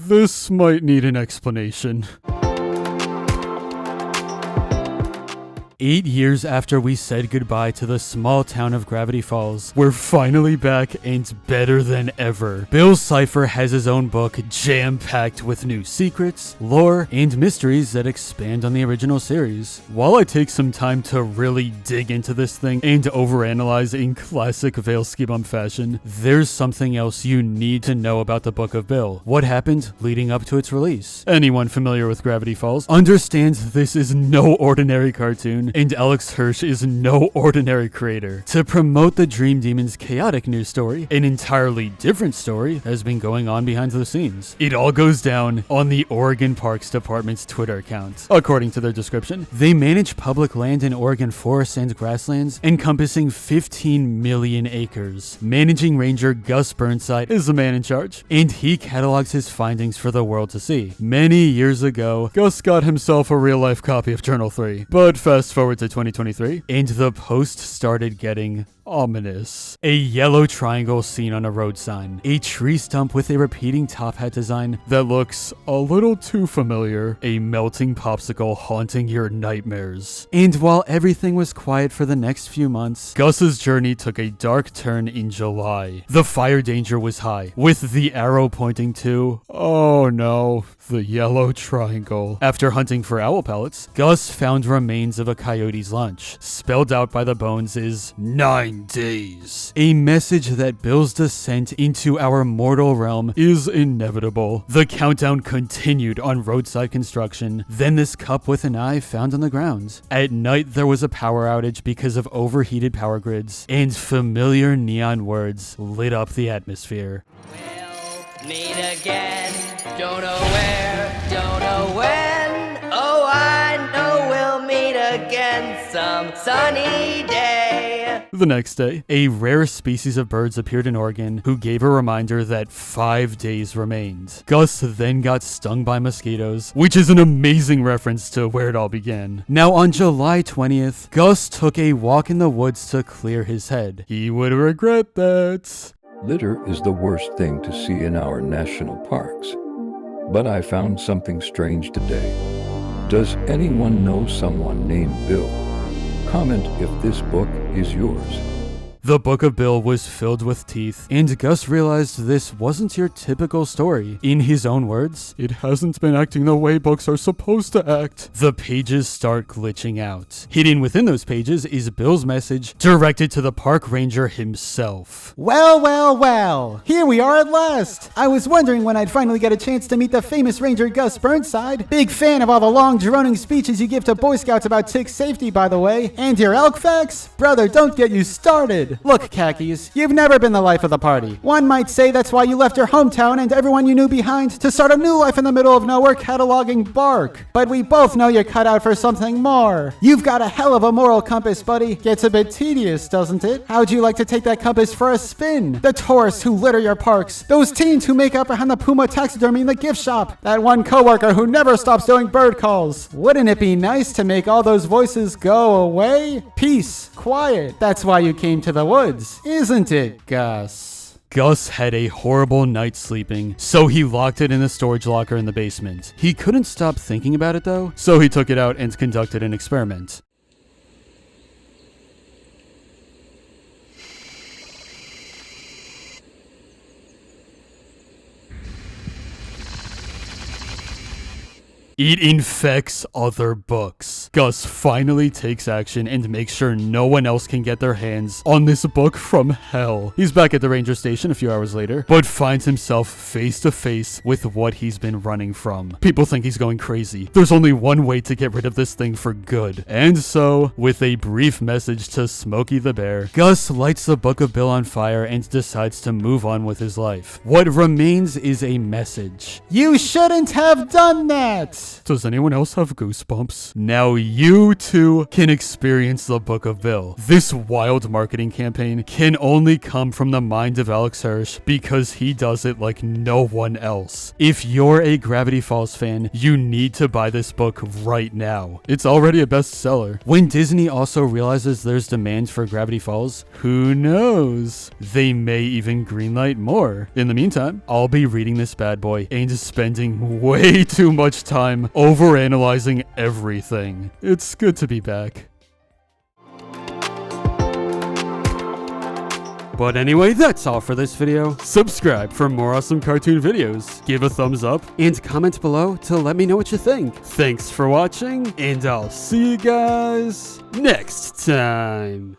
This might need an explanation. 8 years after we said goodbye to the small town of Gravity Falls, we're finally back and better than ever. Bill Cipher has his own book jam-packed with new secrets, lore, and mysteries that expand on the original series. While I take some time to really dig into this thing and overanalyze in classic Vailskibum fashion, there's something else you need to know about the Book of Bill. What happened leading up to its release? Anyone familiar with Gravity Falls understands this is no ordinary cartoon, and Alex Hirsch is no ordinary creator. To promote the Dream Demon's chaotic news story, an entirely different story has been going on behind the scenes. It all goes down on the Oregon Parks Department's Twitter account. According to their description, they manage public land in Oregon forests and grasslands encompassing 15 million acres. Managing Ranger Gus Burnside is the man in charge, and he catalogs his findings for the world to see. Many years ago, Gus got himself a real-life copy of Journal 3, but fast forward to 2023, and the post started getting ominous. A yellow triangle seen on a road sign. A tree stump with a repeating top hat design that looks a little too familiar. A melting popsicle haunting your nightmares. And while everything was quiet for the next few months, Gus's journey took a dark turn in July. The fire danger was high, with the arrow pointing to, oh no, the yellow triangle. After hunting for owl pellets, Gus found remains of a coyote's lunch. Spelled out by the bones is 9 days. A message that Bill's descent into our mortal realm is inevitable. The countdown continued on roadside construction, then this cup with an eye found on the ground. At night, there was a power outage because of overheated power grids, and familiar neon words lit up the atmosphere. We'll meet again, don't know where, don't know when. Oh, I know we'll meet again some sunny day. The next day, a rare species of birds appeared in Oregon who gave a reminder that 5 days remained. Gus then got stung by mosquitoes, which is an amazing reference to where it all began. Now on July 20th, Gus took a walk in the woods to clear his head. He would regret that. Litter is the worst thing to see in our national parks. But I found something strange today. Does anyone know someone named Bill? Comment if this book is yours. The Book of Bill was filled with teeth, and Gus realized this wasn't your typical story. In his own words, it hasn't been acting the way books are supposed to act. The pages start glitching out. Hidden within those pages is Bill's message directed to the park ranger himself. Well, well, well. Here we are at last. I was wondering when I'd finally get a chance to meet the famous Ranger Gus Burnside. Big fan of all the long droning speeches you give to Boy Scouts about tick safety, by the way. And your elk facts? Brother, don't get you started. Look, Khakis, you've never been the life of the party. One might say that's why you left your hometown and everyone you knew behind to start a new life in the middle of nowhere cataloging bark. But we both know you're cut out for something more. You've got a hell of a moral compass, buddy. Gets a bit tedious, doesn't it? How'd you like to take that compass for a spin? The tourists who litter your parks. Those teens who make up behind the Puma taxidermy in the gift shop. That one coworker who never stops doing bird calls. Wouldn't it be nice to make all those voices go away? Peace, quiet. That's why you came to the woods, isn't it, Gus? Gus had a horrible night sleeping, so he locked it in the storage locker in the basement. He couldn't stop thinking about it though, so he took it out and conducted an experiment. It infects other books. Gus finally takes action and makes sure no one else can get their hands on this book from hell. He's back at the ranger station a few hours later, but finds himself face to face with what he's been running from. People think he's going crazy. There's only one way to get rid of this thing for good. And so, with a brief message to Smokey the Bear, Gus lights the Book of Bill on fire and decides to move on with his life. What remains is a message. You shouldn't have done that! What? Does anyone else have goosebumps? Now you too can experience the Book of Bill. This wild marketing campaign can only come from the mind of Alex Hirsch because he does it like no one else. If you're a Gravity Falls fan, you need to buy this book right now. It's already a bestseller. When Disney also realizes there's demand for Gravity Falls, who knows? They may even greenlight more. In the meantime, I'll be reading this bad boy and spending way too much time overanalyzing everything. It's good to be back. But anyway, that's all for this video. Subscribe for more awesome cartoon videos. Give a thumbs up and comment below to let me know what you think. Thanks for watching, and I'll see you guys next time.